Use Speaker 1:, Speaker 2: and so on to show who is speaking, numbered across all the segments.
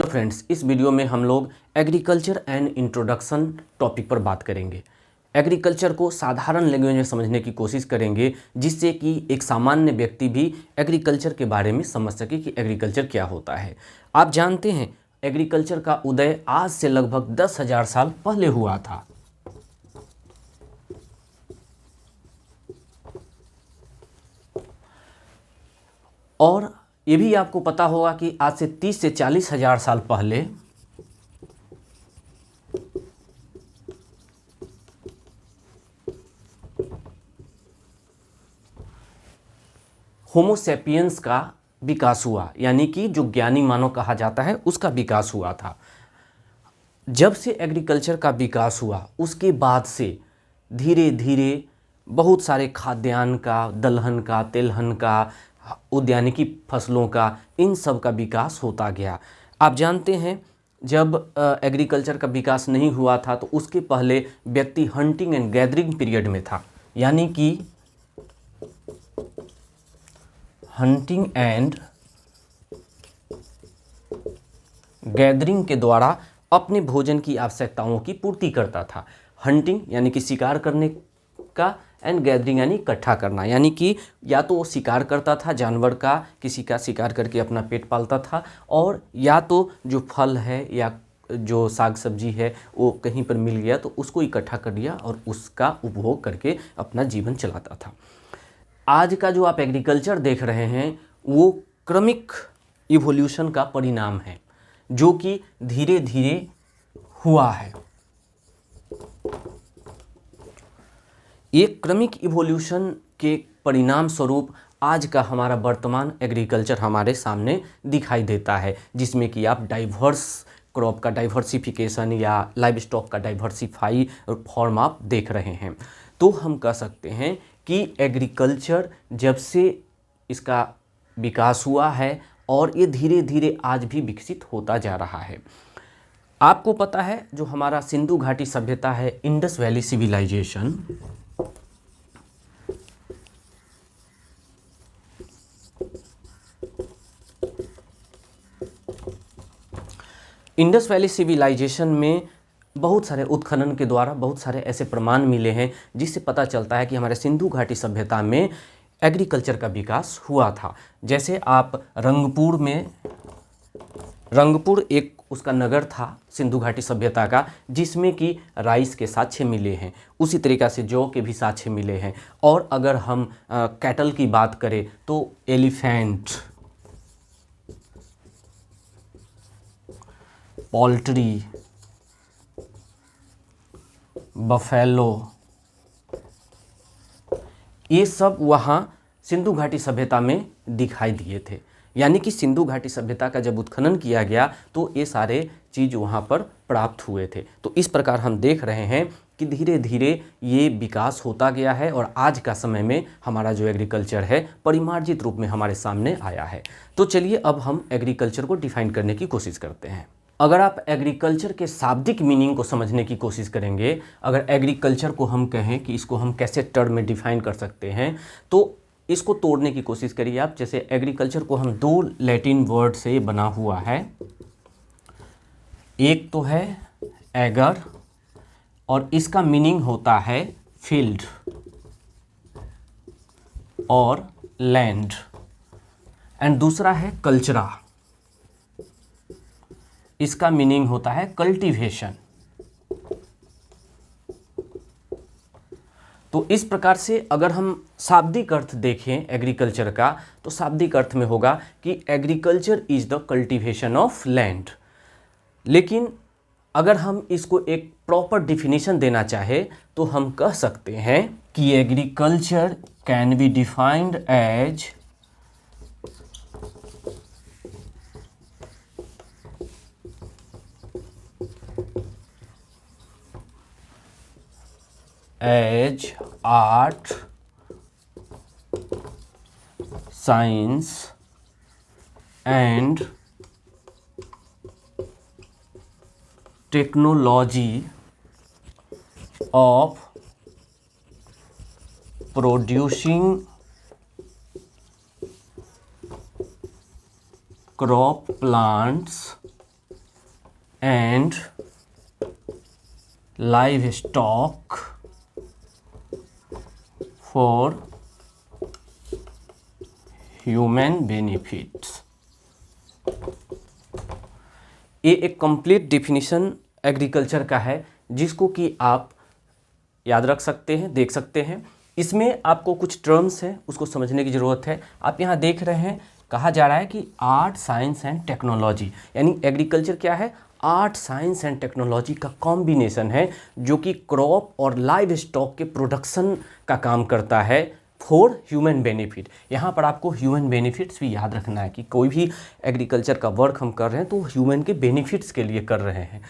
Speaker 1: तो फ्रेंड्स, इस वीडियो में हम लोग एग्रीकल्चर एंड इंट्रोडक्शन टॉपिक पर बात करेंगे। एग्रीकल्चर को साधारण लैंग्वेज में समझने की कोशिश करेंगे, जिससे कि एक सामान्य व्यक्ति भी एग्रीकल्चर के बारे में समझ सके कि एग्रीकल्चर क्या होता है। आप जानते हैं, एग्रीकल्चर का उदय आज से लगभग 10,000 साल पहले हुआ था। और ये भी आपको पता होगा कि आज से 30 से 40 हजार साल पहले होमो सैपियंस का विकास हुआ, यानी कि जो ज्ञानी मानव कहा जाता है उसका विकास हुआ था। जब से एग्रीकल्चर का विकास हुआ उसके बाद से धीरे धीरे बहुत सारे खाद्यान्न का, दलहन का, तेलहन का, उद्यानिकी फसलों का, इन सब का विकास होता गया। आप जानते हैं, जब एग्रीकल्चर का विकास नहीं हुआ था तो उसके पहले व्यक्ति हंटिंग एंड गैदरिंग पीरियड में था, यानी कि हंटिंग एंड गैदरिंग के द्वारा अपने भोजन की आवश्यकताओं की पूर्ति करता था। हंटिंग यानी कि शिकार करने का, एंड गैदरिंग यानी इकट्ठा करना, यानी कि या तो वो शिकार करता था जानवर का, किसी का शिकार करके अपना पेट पालता था, और या तो जो फल है या जो साग सब्जी है वो कहीं पर मिल गया तो उसको इकट्ठा कर लिया और उसका उपभोग करके अपना जीवन चलाता था। आज का जो आप एग्रीकल्चर देख रहे हैं वो क्रमिक इवोल्यूशन का परिणाम है, जो कि धीरे धीरे हुआ है। एक क्रमिक इवोल्यूशन के परिणाम स्वरूप आज का हमारा वर्तमान एग्रीकल्चर हमारे सामने दिखाई देता है, जिसमें कि आप डाइवर्स क्रॉप का डाइवर्सिफिकेशन या लाइव स्टॉक का डाइवर्सिफाई फॉर्म आप देख रहे हैं। तो हम कह सकते हैं कि एग्रीकल्चर जब से इसका विकास हुआ है और ये धीरे धीरे आज भी विकसित होता जा रहा है। आपको पता है, जो हमारा सिंधु घाटी सभ्यता है, Indus valley civilization, Indus valley civilization में बहुत सारे उत्खनन के द्वारा बहुत सारे ऐसे प्रमाण मिले हैं जिससे पता चलता है कि हमारे सिंधु घाटी सभ्यता में एग्रीकल्चर का विकास हुआ था। जैसे आप रंगपुर एक उसका नगर था सिंधु घाटी सभ्यता का, जिसमें कि राइस के साक्ष्य मिले हैं, उसी तरीक़ा से जौ के भी साक्ष्य मिले हैं। और अगर हम कैटल की बात करें तो एलिफेंट, पोल्ट्री, बफेलो, ये सब वहाँ सिंधु घाटी सभ्यता में दिखाई दिए थे। यानी कि सिंधु घाटी सभ्यता का जब उत्खनन किया गया तो ये सारे चीज़ वहाँ पर प्राप्त हुए थे। तो इस प्रकार हम देख रहे हैं कि धीरे धीरे ये विकास होता गया है और आज का समय में हमारा जो एग्रीकल्चर है परिमार्जित रूप में हमारे सामने आया है। तो चलिए अब हम एग्रीकल्चर को डिफाइन करने की कोशिश करते हैं। अगर आप एग्रीकल्चर के शाब्दिक मीनिंग को समझने की कोशिश करेंगे, अगर एग्रीकल्चर को हम कहें कि इसको हम कैसे टर्म में डिफाइन कर सकते हैं, तो इसको तोड़ने की कोशिश करिए आप। जैसे एग्रीकल्चर को हम दो लैटिन वर्ड से बना हुआ है, एक तो है एगर और इसका मीनिंग होता है फील्ड और लैंड, एंड दूसरा है कल्चरा, इसका मीनिंग होता है कल्टीवेशन। तो इस प्रकार से अगर हम शाब्दिक अर्थ देखें एग्रीकल्चर का, तो शाब्दिक अर्थ में होगा कि agriculture is the cultivation of land. लेकिन अगर हम इसको एक प्रॉपर डिफिनीशन देना चाहे तो हम कह सकते हैं कि agriculture can be defined as art, science and technology of producing crop plants and livestock for human benefits. ये एक कंप्लीट डेफिनेशन एग्रीकल्चर का है जिसको कि आप याद रख सकते हैं, देख सकते हैं। इसमें आपको कुछ टर्म्स हैं उसको समझने की ज़रूरत है। आप यहाँ देख रहे हैं कहा जा रहा है कि आर्ट, साइंस एंड टेक्नोलॉजी, यानी एग्रीकल्चर क्या है? आर्ट, साइंस एंड टेक्नोलॉजी का कॉम्बिनेशन है जो कि क्रॉप और लाइव स्टॉक के प्रोडक्शन का काम करता है फॉर ह्यूमन बेनिफिट। यहाँ पर आपको ह्यूमन बेनिफिट्स भी याद रखना है कि कोई भी एग्रीकल्चर का वर्क हम कर रहे हैं तो ह्यूमन के बेनिफिट्स के लिए कर रहे हैं।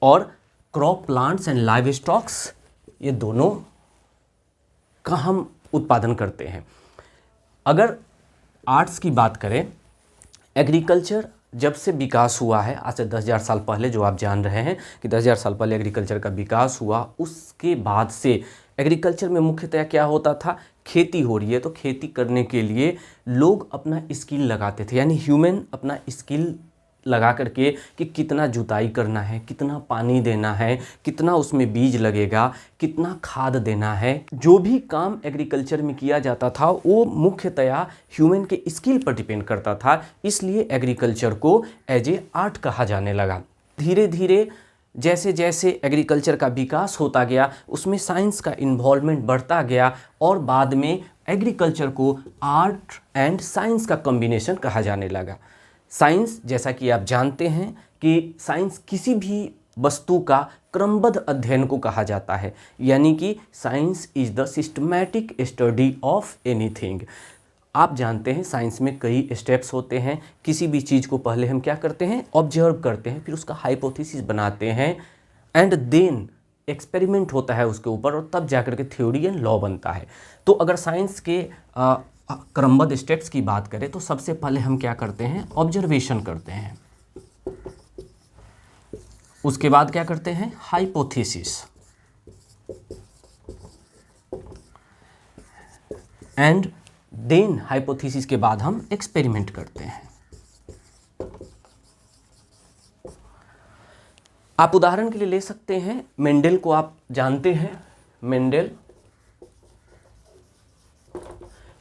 Speaker 1: और crop, plants and live stocks, ये दोनों का हम उत्पादन करते हैं। अगर आर्ट्स की बात करें, एग्रीकल्चर जब से विकास हुआ है, आज से 10,000 साल पहले, जो आप जान रहे हैं कि 10,000 साल पहले एग्रीकल्चर का विकास हुआ, उसके बाद से एग्रीकल्चर में मुख्यतः क्या होता था? खेती हो रही है तो खेती करने के लिए लोग अपना स्किल लगाते थे, यानी ह्यूमन अपना स्किल लगा करके कि कितना जुताई करना है, कितना पानी देना है, कितना उसमें बीज लगेगा, कितना खाद देना है। जो भी काम एग्रीकल्चर में किया जाता था वो मुख्यतया ह्यूमन के स्किल पर डिपेंड करता था, इसलिए एग्रीकल्चर को एज ए आर्ट कहा जाने लगा। धीरे धीरे जैसे जैसे एग्रीकल्चर का विकास होता गया उसमें साइंस का इन्वॉल्वमेंट बढ़ता गया और बाद में एग्रीकल्चर को आर्ट एंड साइंस का कॉम्बिनेशन कहा जाने लगा। साइंस, जैसा कि आप जानते हैं कि साइंस किसी भी वस्तु का क्रमबद्ध अध्ययन को कहा जाता है, यानी कि science is the systematic study of anything. आप जानते हैं साइंस में कई स्टेप्स होते हैं। किसी भी चीज़ को पहले हम क्या करते हैं? ऑब्जर्व करते हैं, फिर उसका हाइपोथेसिस बनाते हैं एंड देन एक्सपेरिमेंट होता है उसके ऊपर और तब जाकर के थ्योरी एंड लॉ बनता है। तो अगर साइंस के क्रमबद्ध स्टेप्स की बात करें तो सबसे पहले हम क्या करते हैं? ऑब्जर्वेशन करते हैं। उसके बाद क्या करते हैं? हाइपोथेसिस, एंड देन हाइपोथेसिस के बाद हम एक्सपेरिमेंट करते हैं। आप उदाहरण के लिए ले सकते हैं, मेंडल को आप जानते हैं।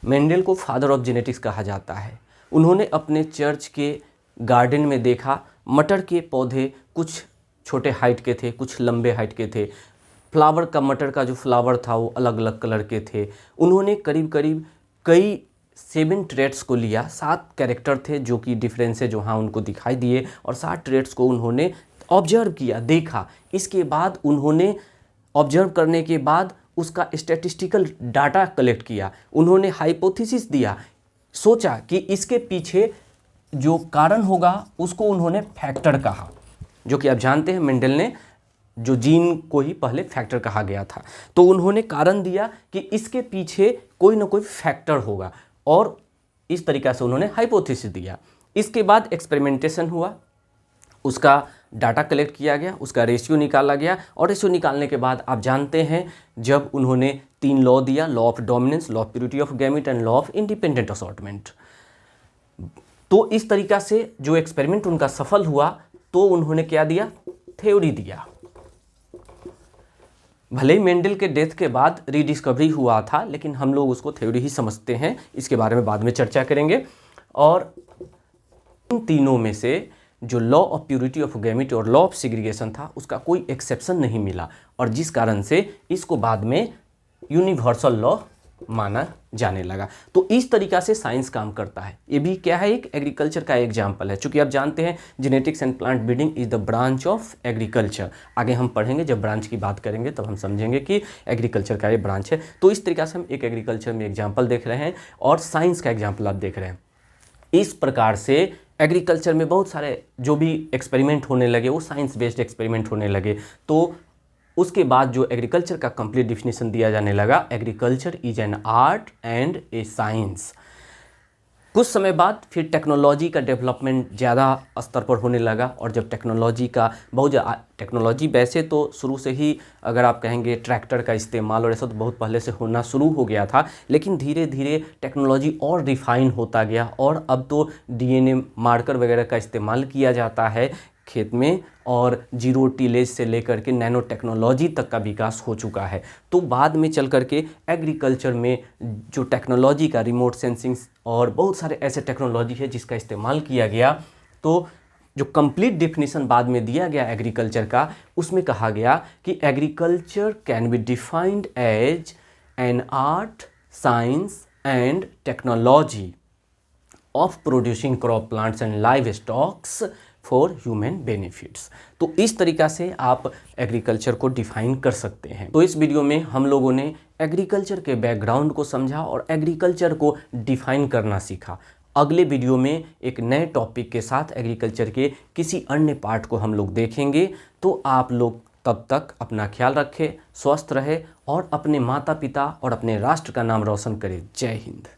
Speaker 1: मेंडल को फादर ऑफ जेनेटिक्स कहा जाता है। उन्होंने अपने चर्च के गार्डन में देखा मटर के पौधे कुछ छोटे हाइट के थे, कुछ लंबे हाइट के थे। फ्लावर का, मटर का जो फ्लावर था वो अलग अलग कलर के थे। उन्होंने करीब करीब कई 7 ट्रेट्स को लिया, 7 कैरेक्टर थे जो कि डिफरेंस है जो हाँ उनको दिखाई दिए, और 7 ट्रेट्स को उन्होंने ऑब्जर्व किया, देखा। इसके बाद उन्होंने ऑब्जर्व करने के बाद उसका स्टैटिस्टिकल डाटा कलेक्ट किया। उन्होंने हाइपोथेसिस दिया, सोचा कि इसके पीछे जो कारण होगा उसको उन्होंने फैक्टर कहा, जो कि आप जानते हैं मेंडल ने जो जीन को ही पहले फैक्टर कहा गया था। तो उन्होंने कारण दिया कि इसके पीछे कोई ना कोई फैक्टर होगा और इस तरीक़ा से उन्होंने हाइपोथेसिस दिया। इसके बाद एक्सपेरिमेंटेशन हुआ, उसका डाटा कलेक्ट किया गया, उसका रेशियो निकाला गया, और रेशियो निकालने के बाद आप जानते हैं जब उन्होंने 3 लॉ दिया, law of dominance, law of purity of gamete and law of independent assortment. तो इस तरीक़ा से जो एक्सपेरिमेंट उनका सफल हुआ तो उन्होंने क्या दिया? थ्योरी दिया। भले ही मेंडल के डेथ के बाद रीडिस्कवरी हुआ था, लेकिन हम लोग उसको थ्योरी ही समझते हैं, इसके बारे में बाद में चर्चा करेंगे। और इन तीनों में से जो law of purity of gamete और लॉ ऑफ सेग्रीगेशन था उसका कोई एक्सेप्शन नहीं मिला, और जिस कारण से इसको बाद में यूनिवर्सल लॉ माना जाने लगा। तो इस तरीक़ा से साइंस काम करता है। ये भी क्या है? एक एग्रीकल्चर का एग्जाम्पल है। चूँकि आप जानते हैं genetics and plant breeding is the branch of agriculture. आगे हम पढ़ेंगे, जब ब्रांच की बात करेंगे तब हम समझेंगे कि एग्रीकल्चर का ये ब्रांच है। तो इस तरीक़ा से हम एक एग्रीकल्चर में एग्जाम्पल देख रहे हैं और साइंस का एग्जाम्पल आप देख रहे हैं। इस प्रकार से एग्रीकल्चर में बहुत सारे जो भी एक्सपेरिमेंट होने लगे वो साइंस बेस्ड एक्सपेरिमेंट होने लगे। तो उसके बाद जो एग्रीकल्चर का कंप्लीट डिफिनेशन दिया जाने लगा, agriculture is an art and A science. कुछ समय बाद फिर टेक्नोलॉजी का डेवलपमेंट ज़्यादा स्तर पर होने लगा, और जब टेक्नोलॉजी का टेक्नोलॉजी वैसे तो शुरू से ही अगर आप कहेंगे ट्रैक्टर का इस्तेमाल और ऐसा तो बहुत पहले से होना शुरू हो गया था, लेकिन धीरे धीरे टेक्नोलॉजी और रिफाइन होता गया और अब तो DNA मार्कर वगैरह का इस्तेमाल किया जाता है खेत में और जीरो टिलेज से लेकर के नैनो टेक्नोलॉजी तक का विकास हो चुका है। तो बाद में चल करके एग्रीकल्चर में जो टेक्नोलॉजी का रिमोट सेंसिंग और बहुत सारे ऐसे टेक्नोलॉजी है जिसका इस्तेमाल किया गया, तो जो कंप्लीट डेफिनेशन बाद में दिया गया एग्रीकल्चर का, उसमें कहा गया कि agriculture can be defined as an art, science and technology of producing crop plants and livestocks for human benefits. तो इस तरीक़ा से आप एग्रीकल्चर को डिफाइन कर सकते हैं। तो इस वीडियो में हम लोगों ने एग्रीकल्चर के बैकग्राउंड को समझा और एग्रीकल्चर को डिफाइन करना सीखा। अगले वीडियो में एक नए टॉपिक के साथ एग्रीकल्चर के किसी अन्य पार्ट को हम लोग देखेंगे। तो आप लोग तब तक अपना ख्याल रखें, स्वस्थ रहे और अपने माता पिता और अपने राष्ट्र का नाम रोशन करें। जय हिंद।